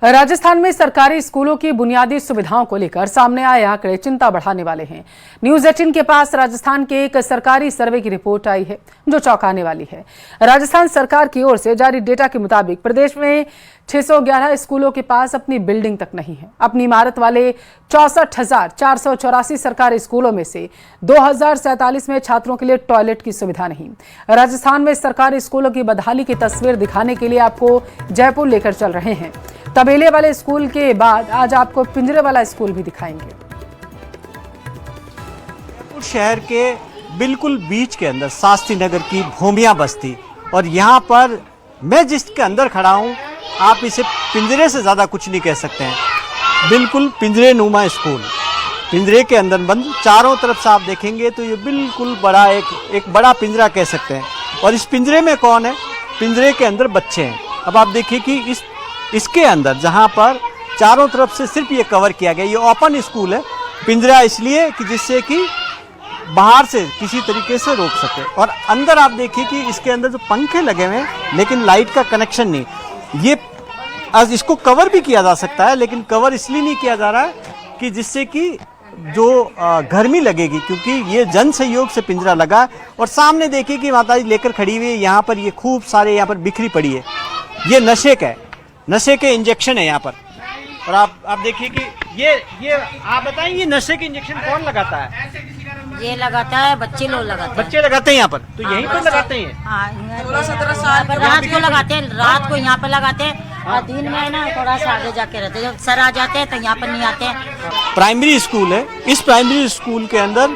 राजस्थान में सरकारी स्कूलों की बुनियादी सुविधाओं को लेकर सामने आए आंकड़े चिंता बढ़ाने वाले हैं। न्यूज 18 के पास राजस्थान के एक सरकारी सर्वे की रिपोर्ट आई है जो चौंकाने वाली है। राजस्थान सरकार की ओर से जारी डेटा के मुताबिक प्रदेश में 611 स्कूलों के पास अपनी बिल्डिंग तक नहीं है। अपनी इमारत वाले 64,484 सरकारी स्कूलों में से 2047 में छात्रों के लिए टॉयलेट की सुविधा नहीं। राजस्थान में सरकारी स्कूलों की बदहाली की तस्वीर दिखाने के लिए आपको जयपुर लेकर चल रहे हैं। तबेले वाले स्कूल के बाद आज आपको पिंजरे वाला स्कूल भी दिखाएंगे। जयपुर शहर के बिल्कुल बीच के अंदर शास्त्री नगर की भूमिया बस्ती, और यहाँ पर मैं जिसके अंदर खड़ा हूँ, आप इसे पिंजरे से ज़्यादा कुछ नहीं कह सकते हैं। बिल्कुल पिंजरे नुमा स्कूल, पिंजरे के अंदर बंद। चारों तरफ से आप देखेंगे तो ये बिल्कुल बड़ा एक बड़ा पिंजरा कह सकते हैं। और इस पिंजरे में कौन है? पिंजरे के अंदर बच्चे हैं। अब आप देखिए कि इसके अंदर जहाँ पर चारों तरफ से सिर्फ ये कवर किया गया, ये ओपन स्कूल है। पिंजरा इसलिए कि जिससे कि बाहर से किसी तरीके से रोक सके। और अंदर आप देखिए कि इसके अंदर जो पंखे लगे हुए हैं लेकिन लाइट का कनेक्शन नहीं। ये आज इसको कवर भी किया जा सकता है, लेकिन कवर इसलिए नहीं किया जा रहा है कि जिससे कि जो गर्मी लगेगी, क्योंकि ये जन सहयोग से पिंजरा लगा है। और सामने देखिए कि माता जी लेकर खड़ी हुई है। यहाँ पर ये खूब सारे यहाँ पर बिखरी पड़ी है। ये नशे का है, नशे के इंजेक्शन है यहाँ पर। और आप देखिए कि ये आप बताएं, ये नशे के इंजेक्शन कौन लगाता है? ये लगाता है बच्चे लोग लगाते हैं। बच्चे लगाते हैं यहाँ पर, तो यहीं पर लगाते हैं। हाँ, 16-17 साल रात को लगाते हैं, रात को यहाँ पर लगाते हैं। और दिन में ना थोड़ा सा आगे जाके रहते हैं। जब सर आ जाते हैं तो यहाँ पर नहीं आते हैं। प्राइमरी स्कूल है। इस प्राइमरी स्कूल के अंदर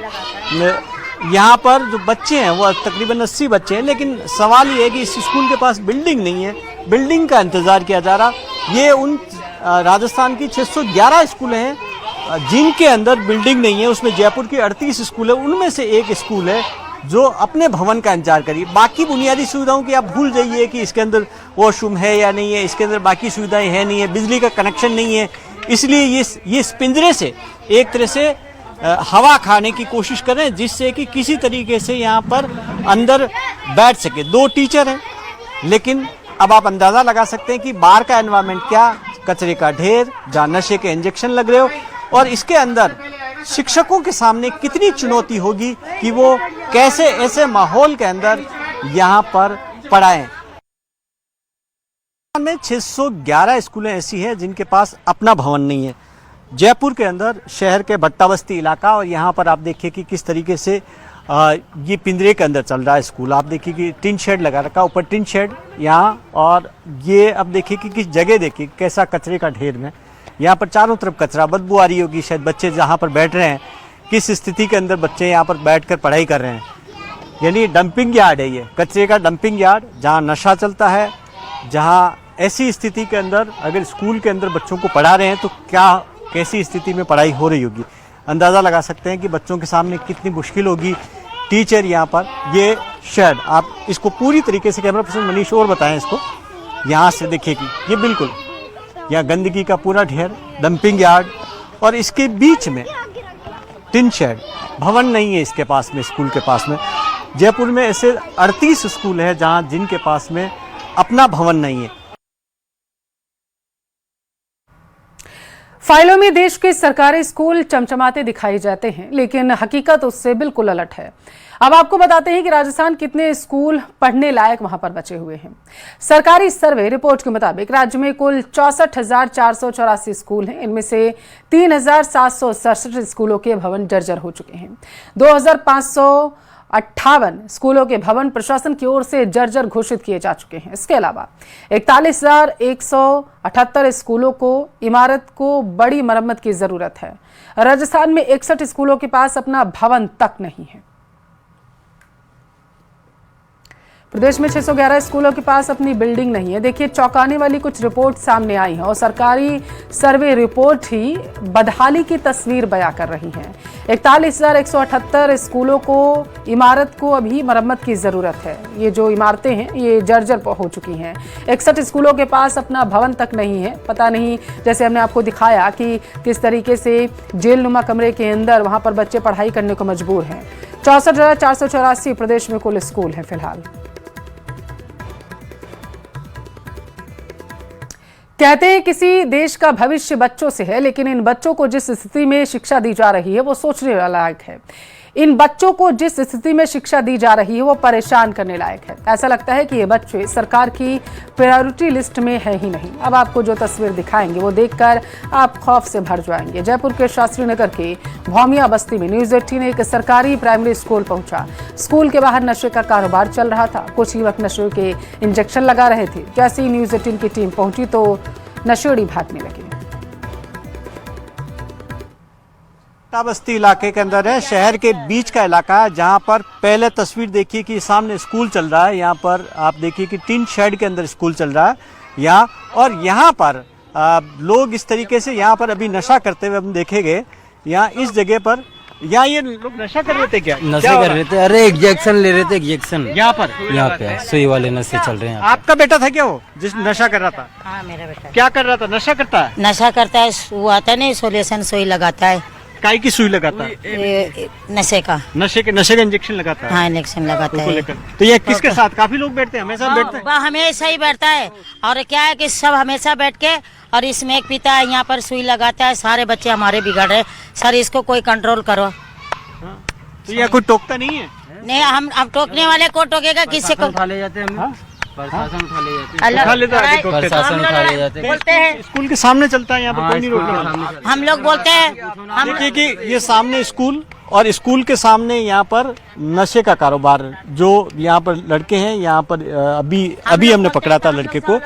यहाँ पर जो बच्चे हैं वो तकरीबन 80 बच्चे हैं। लेकिन सवाल ये है कि इस स्कूल के पास बिल्डिंग नहीं है, बिल्डिंग का इंतजार किया जा रहा। ये उन राजस्थान की 611 स्कूल हैं जिनके अंदर बिल्डिंग नहीं है। उसमें जयपुर की 38 स्कूल है, उनमें से एक स्कूल है जो अपने भवन का इंतजार करिए। बाकी बुनियादी सुविधाओं की आप भूल जाइए कि इसके अंदर वॉशरूम है या नहीं है, इसके अंदर बाकी सुविधाएं है नहीं है, बिजली का कनेक्शन नहीं है। इसलिए ये इस पिंजरे से एक तरह से हवा खाने की कोशिश करें, जिससे कि किसी तरीके से यहाँ पर अंदर बैठ सके। 2 टीचर हैं, लेकिन अब आप अंदाज़ा लगा सकते हैं कि बाहर का एनवायरनमेंट क्या, कचरे का ढेर, जहाँ नशे के इंजेक्शन लग रहे हो। और इसके अंदर शिक्षकों के सामने कितनी चुनौती होगी कि वो कैसे ऐसे माहौल के अंदर यहाँ पर पढ़ाएं। में 611 स्कूलें ऐसी हैं जिनके पास अपना भवन नहीं है। जयपुर के अंदर शहर के भट्टा बस्ती इलाका, और यहाँ पर आप देखिए कि किस तरीके से ये पिंजरे के अंदर चल रहा है स्कूल। आप देखिए कि टिन शेड लगा रखा, ऊपर टिन शेड यहाँ। और ये अब देखिए कि किस जगह देखिए कैसा कचरे का ढेर में यहाँ पर चारों तरफ कचरा, बदबू आ रही होगी। शायद बच्चे जहाँ पर बैठ रहे हैं, किस स्थिति के अंदर बच्चे यहाँ पर बैठकर पढ़ाई कर रहे हैं। यानी डंपिंग यार्ड है ये, कचरे का डंपिंग यार्ड, जहाँ नशा चलता है। जहाँ ऐसी स्थिति के अंदर अगर स्कूल के अंदर बच्चों को पढ़ा रहे हैं तो कैसी स्थिति में पढ़ाई हो रही होगी। अंदाज़ा लगा सकते हैं कि बच्चों के सामने कितनी मुश्किल होगी। टीचर यहाँ पर ये शेड, आप इसको पूरी तरीके से, कैमरा पर्सन मनीष और बताएं इसको, यहाँ से देखिए कि ये बिल्कुल यहाँ गंदगी का पूरा ढेर, डंपिंग यार्ड, और इसके बीच में टिन शेड। भवन नहीं है इसके पास में, स्कूल के पास में। जयपुर में ऐसे 38 स्कूल हैं जहाँ जिनके पास में अपना भवन नहीं है। फाइलों में देश के सरकारी स्कूल चमचमाते दिखाई जाते हैं, लेकिन हकीकत उससे बिल्कुल अलग है। अब आपको बताते हैं कि राजस्थान कितने स्कूल पढ़ने लायक वहां पर बचे हुए हैं। सरकारी सर्वे रिपोर्ट के मुताबिक राज्य में कुल 64,484 स्कूल हैं। इनमें से 3,767 स्कूलों के भवन जर्जर हो चुके हैं। 2,558 स्कूलों के भवन प्रशासन की ओर से जर्जर घोषित किए जा चुके हैं। इसके अलावा 41,178 स्कूलों को इमारत को बड़ी मरम्मत की जरूरत है। राजस्थान में 61 स्कूलों के पास अपना भवन तक नहीं है। प्रदेश में 611 स्कूलों के पास अपनी बिल्डिंग नहीं है। देखिए, चौंकाने वाली कुछ रिपोर्ट सामने आई हैं और सरकारी सर्वे रिपोर्ट ही बदहाली की तस्वीर बयां कर रही है। 41,178 स्कूलों को इमारत को अभी मरम्मत की जरूरत है। ये जो इमारतें हैं ये जर्जर हो चुकी हैं। 61 स्कूलों के पास अपना भवन तक नहीं है। पता नहीं, जैसे हमने आपको दिखाया कि किस तरीके से जेलनुमा कमरे के अंदर वहां पर बच्चे पढ़ाई करने को मजबूर हैं। 64,484 प्रदेश में कुल स्कूल हैं फिलहाल। कहते हैं किसी देश का भविष्य बच्चों से है, लेकिन इन बच्चों को जिस स्थिति में शिक्षा दी जा रही है वो सोचने लायक है। इन बच्चों को जिस स्थिति में शिक्षा दी जा रही है वो परेशान करने लायक है। ऐसा लगता है कि ये बच्चे सरकार की प्रायोरिटी लिस्ट में है ही नहीं। अब आपको जो तस्वीर दिखाएंगे वो देखकर आप खौफ से भर जाएंगे। जयपुर के शास्त्री नगर के भौमिया बस्ती में न्यूज़ 18 एक सरकारी प्राइमरी स्कूल पहुंचा। स्कूल के बाहर नशे का कारोबार चल रहा था। कुछ युवक नशे के इंजेक्शन लगा रहे थे। जैसे ही न्यूज़ 18 की टीम पहुंची तो नशेड़ी भागने लगे। बस्ती इलाके के अंदर है, शहर के बीच का इलाका है, जहां पर पहले तस्वीर देखिए कि सामने स्कूल चल रहा है। यहाँ पर आप देखिए कि टीन शेड के अंदर स्कूल चल रहा है यहाँ, और यहाँ पर लोग इस तरीके से यहाँ पर अभी नशा करते हुए हम देखेंगे। यहाँ इस जगह पर यहाँ ये लोग नशा कर रहे थे, क्या नशा कर रहे थे? अरे इंजेक्शन ले रहे थे, इंजेक्शन यहाँ पे सुई वाले नशे चल रहे हैं। आपका बेटा था क्या वो जिस नशा कर रहा था? हाँ मेरा बेटा। क्या कर रहा था? नशा करता है? नशा करता है, वो आता है ना सोल्यूशन सुई लगाता है। काय की सुई लगाता है? नशे का इंजेक्शन लगाता है। हाँ इंजेक्शन लगाता है। तो ये किसके साथ? काफी लोग बैठते हैं, हमेशा बैठते हैं। हमेशा ही बैठता है, और क्या है कि सब हमेशा बैठ के, और इसमें एक पीता है, यहाँ पर सुई लगाता है। सारे बच्चे हमारे बिगड़ रहे। सर इसको कोई कंट्रोल करो। तो ये कोई टोकता नहीं है? नहीं, हम अब टोकने वाले को टोकेगा, किससे को उठा ले जाते हैं हम। प्रशासन उठा ले जाते हैं। अलग उठा लेता है, आगे टोकते हैं। प्रशासन उठा ले जाते हैं। बोलते हैं, स्कूल के सामने चलता है, यहाँ पर कोई नहीं रोकता। हम लोग बोलते हैं हम देखिए कि ये सामने स्कूल, और स्कूल के सामने यहाँ पर नशे का कारोबार, जो यहाँ पर लड़के हैं, यहाँ पर अभी हमने पकड़ा था लड़के को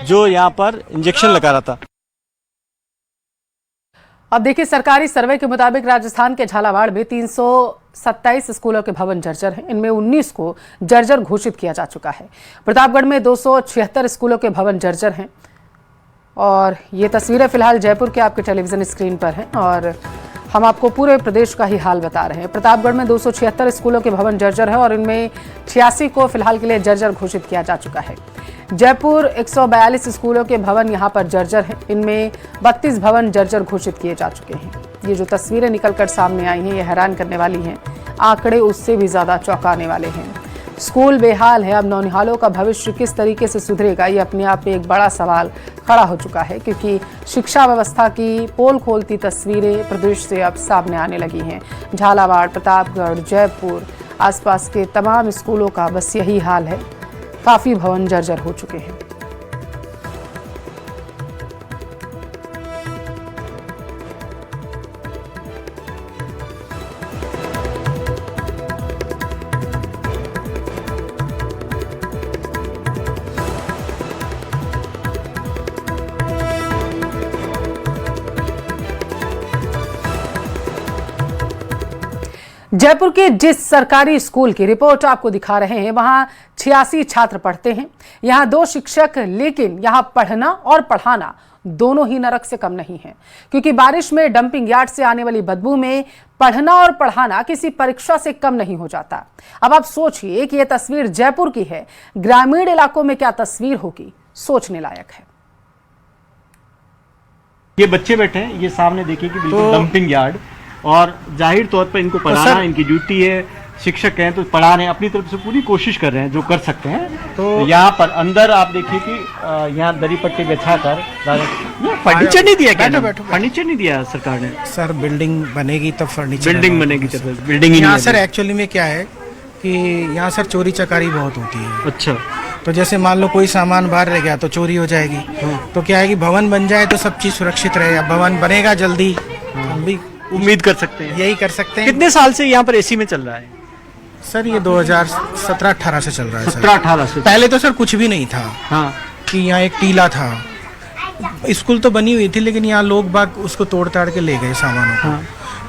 जो यहाँ पर इंजेक्शन लगा रहा था। अब देखिए, सरकारी सर्वे के मुताबिक राजस्थान के झालावाड़ में 327 स्कूलों के भवन जर्जर हैं। इनमें 19 को जर्जर घोषित किया जा चुका है। प्रतापगढ़ में 276 स्कूलों के भवन जर्जर हैं। और ये तस्वीरें फिलहाल जयपुर के आपके टेलीविजन स्क्रीन पर हैं, और हम आपको पूरे प्रदेश का ही हाल बता रहे हैं। प्रतापगढ़ में 276 स्कूलों के भवन जर्जर है, और इनमें 86 को फिलहाल के लिए जर्जर घोषित किया जा चुका है। जयपुर 142 स्कूलों के भवन यहाँ पर जर्जर हैं। इनमें 32 भवन जर्जर घोषित किए जा चुके हैं। ये जो तस्वीरें निकलकर सामने आई हैं ये हैरान करने वाली हैं। आंकड़े उससे भी ज़्यादा चौंकाने वाले हैं। स्कूल बेहाल है। अब नौनिहालों का भविष्य किस तरीके से सुधरेगा, ये अपने आप में एक बड़ा सवाल खड़ा हो चुका है, क्योंकि शिक्षा व्यवस्था की पोल खोलती तस्वीरें प्रदेश से अब सामने आने लगी हैं। झालावाड़, प्रतापगढ़, जयपुर, आसपास के तमाम स्कूलों का बस यही हाल है। काफ़ी भवन जर्जर हो चुके हैं। जयपुर के जिस सरकारी स्कूल की रिपोर्ट आपको दिखा रहे हैं वहां 86 छात्र पढ़ते हैं। यहां 2 शिक्षक, लेकिन यहां पढ़ना और पढ़ाना दोनों ही नरक से कम नहीं है, क्योंकि बारिश में डंपिंग यार्ड से आने वाली बदबू में पढ़ना और पढ़ाना किसी परीक्षा से कम नहीं हो जाता। अब आप सोचिए कि यह तस्वीर जयपुर की है, ग्रामीण इलाकों में क्या तस्वीर होगी, सोचने लायक है। ये बच्चे बैठे हैं, ये सामने देखिए कि बिल्कुल डंपिंग यार्ड, और जाहिर तौर पर इनको पढ़ाना इनकी ड्यूटी है। शिक्षक हैं तो पढ़ा रहे हैं, अपनी तरफ से पूरी कोशिश कर रहे हैं जो कर सकते हैं। तो यहाँ पर अंदर आप देखिए कि यहाँ दरी पट्टी बिछा कर, फर्नीचर नहीं दिया क्या? फर्नीचर नहीं दिया सरकार ने। सर बिल्डिंग बनेगी तब फर्नीचर बिल्डिंग बनेगी तब बिल्डिंग। यहाँ सर एक्चुअली में क्या है कि यहाँ सर चोरी चकारी बहुत होती है। अच्छा, तो जैसे मान लो कोई सामान बाहर रह गया तो चोरी हो जाएगी। तो क्या है कि भवन बन जाए तो सब चीज सुरक्षित रहे। अब भवन बनेगा जल्दी, हम भी उम्मीद कर सकते हैं, यही कर सकते हैं। कितने साल से यहाँ पर एसी में चल रहा है? सर ये 2017-18 से चल रहा है। 17-18 से पहले तो सर कुछ भी नहीं था। हाँ, कि यहाँ एक टीला था, स्कूल तो बनी हुई थी, लेकिन यहाँ लोग बाग उसको तोड़ ताड़ के ले गए सामानों को। हाँ।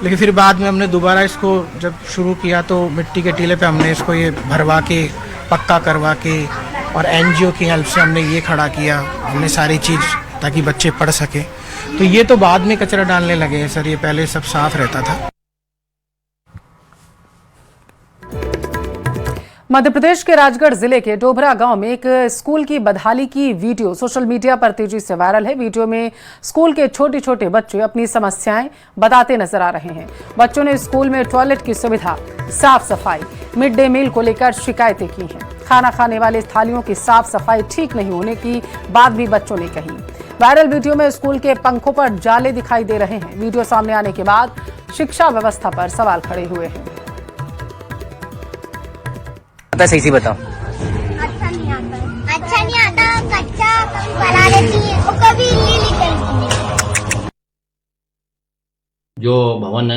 लेकिन फिर बाद में हमने दोबारा इसको जब शुरू किया तो मिट्टी के टीले पे हमने इसको ये भरवा के पक्का करवा के, और एनजीओ की हेल्प से हमने ये खड़ा किया, हमने सारी चीज़ ताकि बच्चे पढ़ सके। तो ये तो बाद में कचरा डालने लगे हैं सर, ये पहले सब साफ रहता था। मध्य प्रदेश के राजगढ़ जिले के डोबरा गांव में एक स्कूल की बदहाली की वीडियो सोशल मीडिया पर तेजी से वायरल है। वीडियो में स्कूल के छोटे छोटे बच्चे अपनी समस्याएं बताते नजर आ रहे हैं। बच्चों ने स्कूल में टॉयलेट की सुविधा, साफ सफाई, मिड डे मील को लेकर शिकायतें की हैं। खाना खाने वाले थालियों की साफ सफाई ठीक नहीं होने की बात भी बच्चों ने कही। वायरल वीडियो में स्कूल के पंखों पर जाले दिखाई दे रहे हैं। वीडियो सामने आने के बाद शिक्षा व्यवस्था पर सवाल खड़े हुए हैं। सही बताओ। अच्छा नहीं आता, कच्चा कभी बना लेती है और कभी इल्ली निकलती है। जो भवन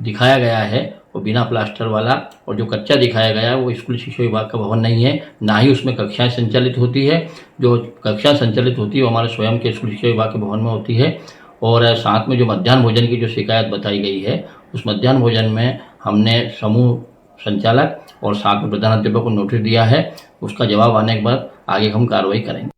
दिखाया गया है वो बिना प्लास्टर वाला, और जो कच्चा दिखाया गया है वो स्कूल शिक्षा विभाग का भवन नहीं है, ना ही उसमें कक्षाएं संचालित होती है। जो कक्षा संचालित होती है वो हमारे स्वयं के स्कूल शिक्षा विभाग के भवन में होती है। और साथ में जो मध्याह्न भोजन की जो शिकायत बताई गई है, उस मध्याह्न भोजन में हमने समूह संचालक और साथ में प्रधानाध्यापक को नोटिस दिया है। उसका जवाब आने के बाद आगे हम कार्रवाई करेंगे।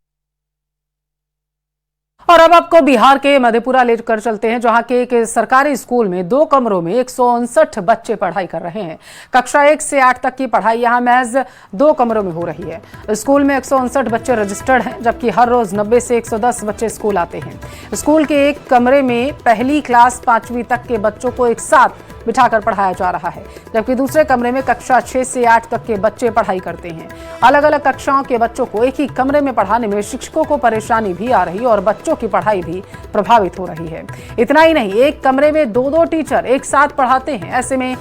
और अब आपको बिहार के मधेपुरा लेकर चलते हैं, जहां के एक सरकारी स्कूल में 2 कमरों में 159 बच्चे पढ़ाई कर रहे हैं। कक्षा 1 से 8 तक की पढ़ाई यहां महज 2 कमरों में हो रही है। स्कूल में 159 बच्चे रजिस्टर्ड हैं, जबकि हर रोज 90 से 110 बच्चे स्कूल आते हैं। स्कूल के एक कमरे में पहली क्लास 5वीं तक के बच्चों को एक साथ बिठाकर पढ़ाया जा रहा है, जबकि दूसरे कमरे में कक्षा 6 से 8 तक के बच्चे पढ़ाई करते हैं। अलग अलग कक्षाओं के बच्चों को एक ही कमरे में पढ़ाने में शिक्षकों को परेशानी भी आ रही और बच्चों की पढ़ाई भी प्रभावित हो रही है। इतना ही नहीं, एक कमरे में 2-2 टीचर एक साथ पढ़ाते हैं। ऐसे में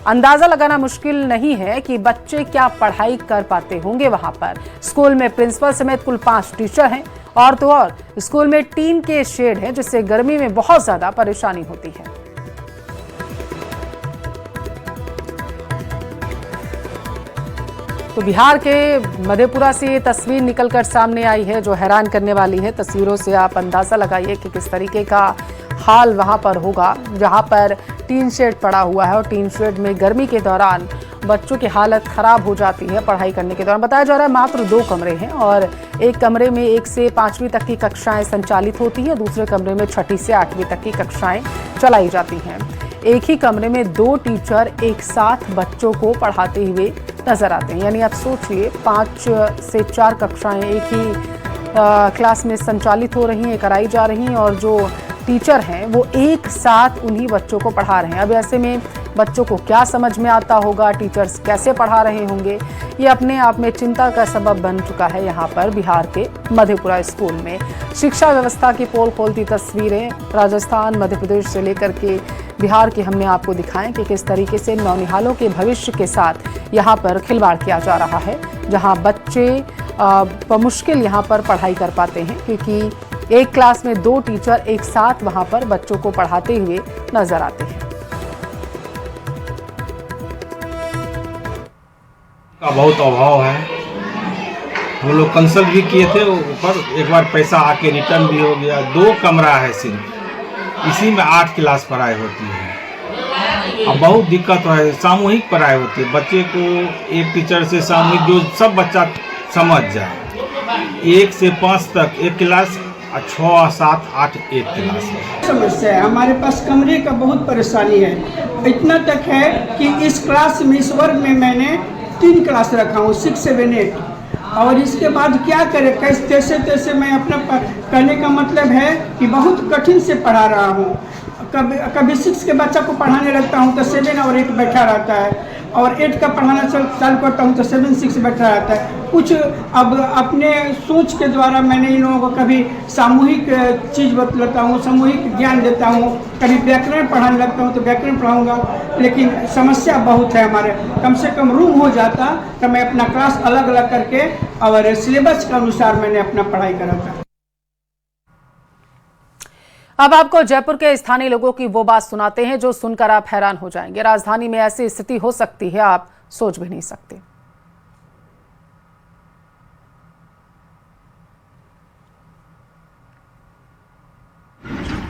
अंदाजा लगाना मुश्किल नहीं है कि बच्चे क्या पढ़ाई कर पाते होंगे वहां पर। स्कूल में प्रिंसिपल समेत कुल 5 टीचर हैं और तो और स्कूल में टीन के शेड है, जिससे गर्मी में बहुत ज्यादा परेशानी होती है। तो बिहार के मधेपुरा से ये तस्वीर निकलकर सामने आई है, जो हैरान करने वाली है। तस्वीरों से आप अंदाजा लगाइए कि किस तरीके का हाल वहां पर होगा, जहां पर टीन शेड पड़ा हुआ है और टीन शेड में गर्मी के दौरान बच्चों की हालत खराब हो जाती है पढ़ाई करने के दौरान। बताया जा रहा है मात्र 2 कमरे हैं और एक कमरे में 1 से 5वीं तक की कक्षाएं संचालित होती हैं, दूसरे कमरे में 6ठी से 8वीं तक की कक्षाएं चलाई जाती हैं। एक ही कमरे में 2 टीचर एक साथ बच्चों को पढ़ाते हुए नजर आते हैं। यानी आप सोचिए 5 से 4 कक्षाएं एक ही क्लास में संचालित हो रही हैं, कराई जा रही हैं और जो टीचर हैं वो एक साथ उन्हीं बच्चों को पढ़ा रहे हैं। अब ऐसे में बच्चों को क्या समझ में आता होगा, टीचर्स कैसे पढ़ा रहे होंगे, ये अपने आप में चिंता का सबब बन चुका है यहाँ पर बिहार के मधेपुरा स्कूल में। शिक्षा व्यवस्था की पोल खोलती तस्वीरें राजस्थान, मध्य प्रदेश से लेकर के बिहार के हमने आपको दिखाएं कि किस तरीके से नौनिहालों के भविष्य के साथ यहाँ पर खिलवाड़ किया जा रहा है, जहाँ बच्चे बमुश्किल यहाँ पर पढ़ाई कर पाते हैं, क्योंकि एक क्लास में 2 टीचर एक साथ वहाँ पर बच्चों को पढ़ाते हुए नजर आते हैं। का बहुत अभाव है। हम लोग कंसल्ट भी किए थे, ऊपर एक बार पैसा आके रिटर्न भी हो गया। 2 कमरा है सिर्फ, इसी में 8 क्लास पढ़ाई होती है। अब बहुत दिक्कत है, सामूहिक पढ़ाई होती है। बच्चे को एक टीचर से सामूहिक जो सब बच्चा समझ जाए। 1 से 5 तक एक क्लास, 6, 7, 8 एक क्लास है। समस्या है, हमारे पास कमरे का बहुत परेशानी है। इतना तक है कि इस क्लास में, इस वर्ग में मैंने 3 क्लास रखा हूँ, 6, 7, 8। और इसके बाद क्या करें, कैसे तैसे मैं अपना कहने का मतलब है कि बहुत कठिन से पढ़ा रहा हूँ। कभी 6 के बच्चा को पढ़ाने लगता हूँ तो 7 और 8 बैठा रहता है, और 8 का पढ़ाना चालू करता हूँ तो 7, 6 बैठा रहता है। कुछ अब अपने सोच के द्वारा मैंने इन लोगों को कभी सामूहिक चीज़ बतलाता हूँ, सामूहिक ज्ञान देता हूँ, कभी व्याकरण पढ़ाने लगता हूँ तो व्याकरण पढ़ाऊँगा। लेकिन समस्या बहुत है हमारे, कम से कम रूम हो जाता तो मैं अपना क्लास अलग अलग करके और सिलेबस के अनुसार मैंने अपना पढ़ाई करा था। अब आपको जयपुर के स्थानीय लोगों की वो बात सुनाते हैं जो सुनकर आप हैरान हो जाएंगे। राजधानी में ऐसी स्थिति हो सकती है, आप सोच भी नहीं सकते।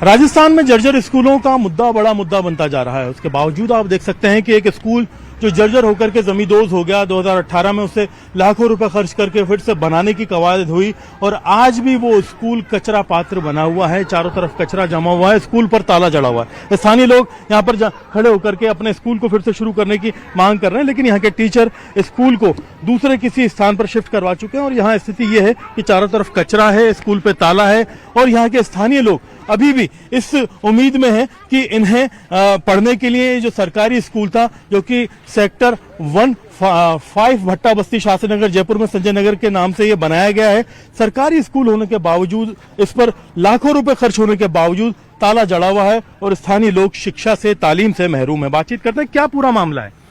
राजस्थान में जर्जर स्कूलों का मुद्दा बड़ा मुद्दा बनता जा रहा है। उसके बावजूद आप देख सकते हैं कि एक स्कूल जो जर्जर होकर के जमींदोज हो गया, 2018 में उसे लाखों रुपए खर्च करके फिर से बनाने की कवायद हुई और आज भी वो स्कूल कचरा पात्र बना हुआ है। चारों तरफ कचरा जमा हुआ है, स्कूल पर ताला जड़ा हुआ है। स्थानीय लोग यहाँ पर खड़े होकर के अपने स्कूल को फिर से शुरू करने की मांग कर रहे हैं, लेकिन यहाँ के टीचर स्कूल को दूसरे किसी स्थान पर शिफ्ट करवा चुके हैं और यहाँ स्थिति यह है कि चारों तरफ कचरा है, स्कूल पे ताला है और यहाँ के स्थानीय लोग अभी भी इस उम्मीद में है कि इन्हें पढ़ने के लिए जो सरकारी स्कूल था, जो कि सेक्टर 1-5 भट्टा बस्ती शास्त्री नगर जयपुर में संजय नगर के नाम से ये बनाया गया है। सरकारी स्कूल होने के बावजूद इस पर लाखों रुपए खर्च होने के बावजूद ताला जड़ा हुआ है और स्थानीय लोग शिक्षा से तालीम से महरूम है। बातचीत करते हैं, क्या पूरा मामला है?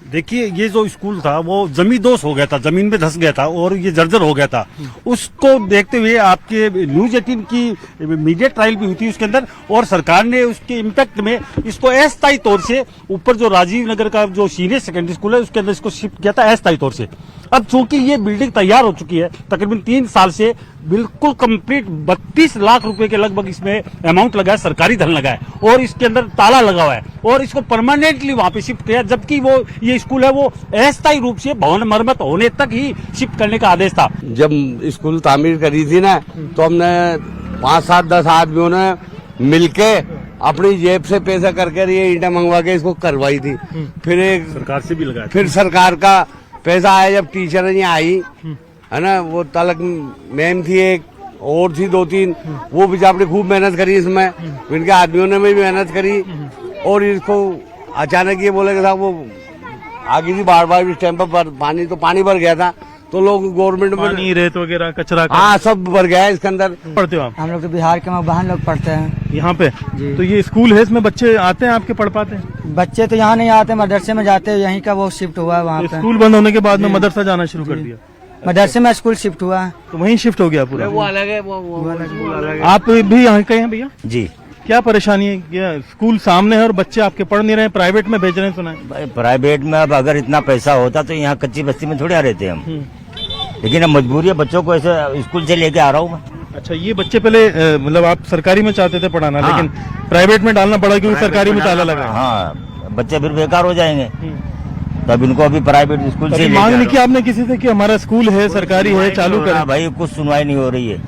देखिए, ये जो स्कूल था वो जमींदोज हो गया था, जमीन में धंस गया था और ये जर्जर हो गया था। उसको देखते हुए आपके न्यूज 18 की मीडिया ट्रायल भी हुई थी उसके अंदर, और सरकार ने उसके इम्पैक्ट में इसको अस्थायी तौर से ऊपर जो राजीव नगर का जो सीनियर सेकेंडरी स्कूल है उसके अंदर इसको शिफ्ट किया था अस्थायी तौर से। अब चूंकि ये बिल्डिंग तैयार हो चुकी है तकरीबन 3 साल से, बिल्कुल कंप्लीट 32 लाख रुपए के लगभग इसमें अमाउंट लगा है, सरकारी धन लगा है, और इसके अंदर ताला लगा हुआ है और इसको परमानेंटली वहां पे शिफ्ट किया, जबकि वो ये स्कूल है वो अस्थायी रूप से भवन मरम्मत होने तक ही शिफ्ट करने का आदेश था। जब स्कूल तामीर करी थी ना, तो हमने 5, 7, 10 आदमियों ने मिलके अपनी जेब से पैसा करके ये ईंटें मंगवा के इसको करवाई थी। फिर एक सरकार से भी लगाया, फिर सरकार का पैसा आया जब टीचर यहाँ आई है ना, वो तलक मैम थी एक और थी 2-3, वो बेचारी खूब मेहनत करी इसमें, इनके आदमियों ने भी मेहनत करी और इसको अचानक ये बोले कि साहब वो आगे थी बार इस टाइम पर पानी भर गया था, तो लोग गवर्नमेंट में पानी, रेत वगैरह, कचरा, हाँ सब भर गया है इसके अंदर। पढ़ते हो आप? हम लोग तो बिहार के बहन लोग पढ़ते हैं यहाँ पे। तो ये स्कूल है, इसमें बच्चे आते हैं आपके, पढ़ पाते हैं? बच्चे तो यहाँ नहीं आते, मदरसे में जाते हैं, यहीं का वो शिफ्ट हुआ है वहाँ पे। स्कूल बंद होने के बाद में मदरसा जाना शुरू कर दिया? मदरसे में स्कूल शिफ्ट हुआ है, तो वहीं शिफ्ट हो गया पूरा? वो अलग है, वो अलग है। आप भी यहाँ के हैं भैया जी? क्या परेशानी है? क्या स्कूल सामने है और बच्चे आपके पढ़ नहीं रहे, प्राइवेट में भेज रहे हैं सुना है? प्राइवेट में अब अगर इतना पैसा होता तो यहाँ कच्ची बस्ती में थोड़ी आ रहते हम, लेकिन अब मजबूरी है, बच्चों को ऐसे स्कूल से लेके आ रहा हूँ मैं। अच्छा, ये बच्चे पहले मतलब आप सरकारी में चाहते थे पढ़ाना, हाँ। लेकिन प्राइवेट में डालना पड़ा क्योंकि सरकारी में ताला लगा? हाँ, बच्चे फिर बेकार हो जाएंगे, तब इनको अभी प्राइवेट स्कूल से मांग नहीं की आपने किसी से कि हमारा स्कूल है, सरकारी है, चालू करें? भाई कुछ सुनवाई नहीं हो रही है,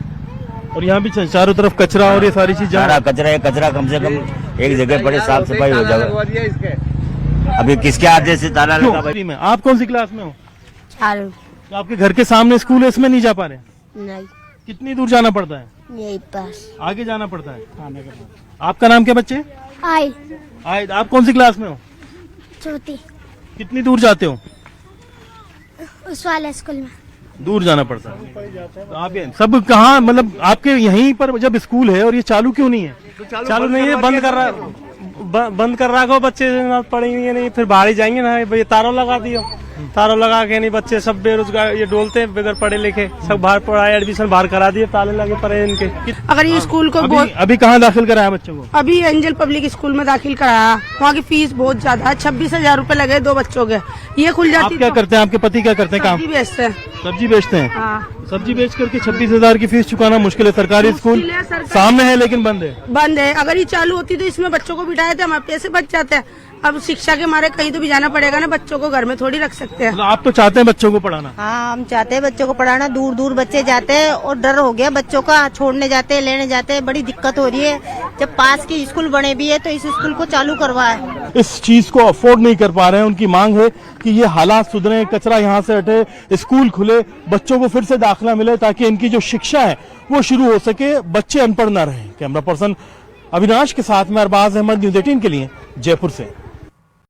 और यहाँ भी चारों तरफ कचरा और ये सारी चीज, सारा कचरा कम से कम एक जगह पड़े, साफ सफाई हो जाएगा। अभी किसके आदेश से ताला लगा भाई? आप कौन सी क्लास में हो? 4। तो आपके घर के सामने स्कूल है, इसमें नहीं जा पा रहे? नहीं, कितनी दूर जाना पड़ता है? यही पास आगे जाना पड़ता है। आपका नाम क्या बच्चे? आई आप कौन सी क्लास में हो? 4थी। कितनी दूर जाते हो? उस वाले स्कूल में दूर जाना पड़ता है। तो आप ये सब कहाँ, मतलब आपके यहीं पर जब स्कूल है और ये चालू क्यों नहीं है? चालू नहीं है, बंद कर रखो, बच्चे पढ़ेंगे नहीं, फिर बाहर ही जाएंगे ना। ये तारों लगा दियो, तारों लगा के नहीं, बच्चे सब बेरोजगार ये डोलते हैं बगैर पढ़े लिखे, सब बाहर पढ़ाई एडमिशन बाहर करा दिए, ताले लगे पड़े इनके। अगर ये स्कूल को अभी कहाँ दाखिल कराया बच्चों को? अभी एंजल पब्लिक स्कूल में दाखिल कराया, वहाँ की फीस बहुत ज्यादा है, 26,000 रूपए लगे 2 बच्चों के। ये खुल जाती। आप क्या करते हैं? आपके पति क्या करते हैं काम? सब्जी बेचते हैं। सब्जी बेचते हैं? हाँ। सब्जी बेच करके 26,000 की फीस चुकाना मुश्किल है। सरकारी स्कूल सामने है लेकिन बंद है। अगर ये चालू होती तो इसमें बच्चों को बिठाए थे, हमारे पैसे बच जाते हैं। अब शिक्षा के मारे कहीं तो भी जाना पड़ेगा ना, बच्चों को घर में थोड़ी रख सकते हैं। आप तो चाहते हैं बच्चों को पढ़ाना? हाँ, हम चाहते हैं बच्चों को पढ़ाना। दूर दूर बच्चे जाते हैं और डर हो गया बच्चों का, छोड़ने जाते हैं, लेने जाते हैं, बड़ी दिक्कत हो रही है। जब पास के स्कूल बने भी है तो इस स्कूल को चालू करवाए। इस चीज को अफोर्ड नहीं कर पा रहे हैं। उनकी मांग है कि ये हालात सुधरे, कचरा यहाँ से हटे, स्कूल खुले, बच्चों को फिर से दाखिला मिले ताकि इनकी जो शिक्षा है वो शुरू हो सके, बच्चे अनपढ़ न रहे। कैमरा पर्सन अविनाश के साथ में अरबाज अहमद, न्यूज़ 18 के लिए जयपुर से।